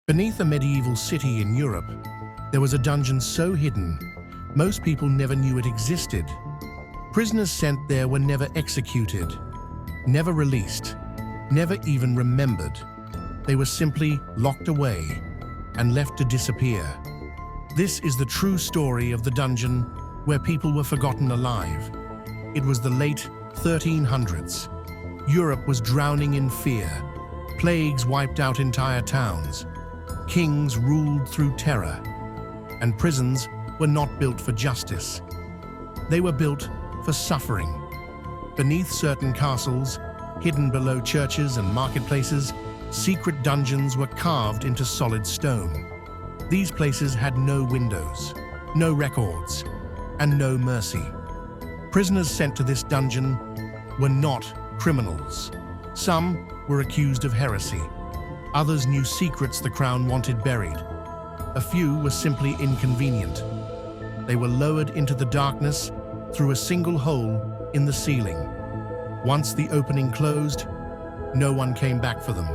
Beneath a medieval city in Europe, there was a dungeon so hidden, most people never knew it existed. Prisoners sent there were never executed, never released, never even remembered. They were simply locked away and left to disappear. This is the true story of the dungeon where people were forgotten alive. It was the late 1300s. Europe was drowning in fear. Plagues wiped out entire towns. Kings ruled through terror. And prisons were not built for justice. They were built for suffering. Beneath certain castles, hidden below churches and marketplaces, secret dungeons were carved into solid stone. These places had no windows, no records, and no mercy. Prisoners sent to this dungeon were not criminals. Some were accused of heresy. Others knew secrets the crown wanted buried. A few were simply inconvenient. They were lowered into the darkness through a single hole in the ceiling. Once the opening closed, no one came back for them.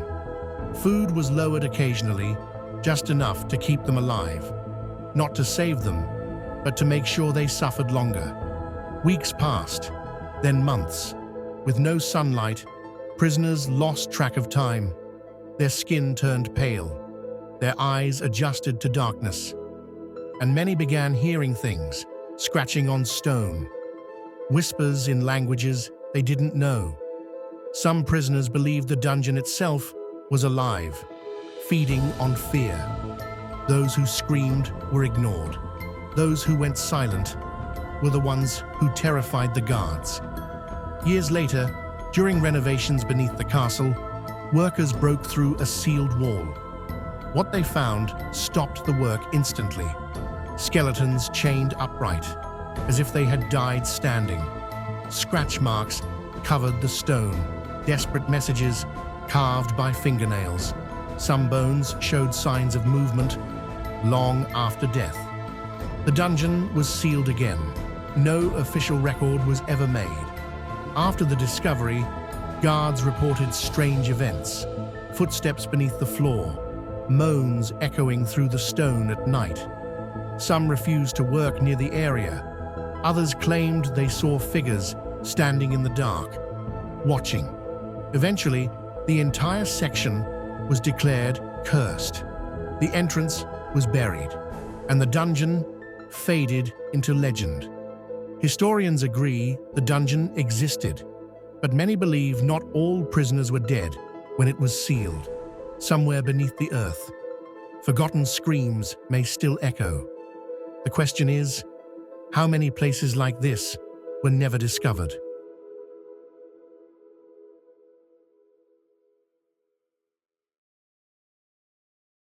Food was lowered occasionally, just enough to keep them alive. Not to save them, but to make sure they suffered longer. Weeks passed, then months. With no sunlight, prisoners lost track of time. Their skin turned pale. Their eyes adjusted to darkness. And many began hearing things, scratching on stone. Whispers in languages they didn't know. Some prisoners believed the dungeon itself was alive, feeding on fear. Those who screamed were ignored. Those who went silent were the ones who terrified the guards. Years later, during renovations beneath the castle, workers broke through a sealed wall. What they found stopped the work instantly. Skeletons chained upright, as if they had died standing. Scratch marks covered the stone, desperate messages carved by fingernails. Some bones showed signs of movement long after death. The dungeon was sealed again. No official record was ever made. After the discovery, guards reported strange events, footsteps beneath the floor, moans echoing through the stone at night. Some refused to work near the area. Others claimed they saw figures standing in the dark, watching. Eventually, the entire section was declared cursed. The entrance was buried, and the dungeon faded into legend. Historians agree the dungeon existed, but many believe not all prisoners were dead when it was sealed. Somewhere beneath the earth, forgotten screams may still echo. The question is, how many places like this were never discovered?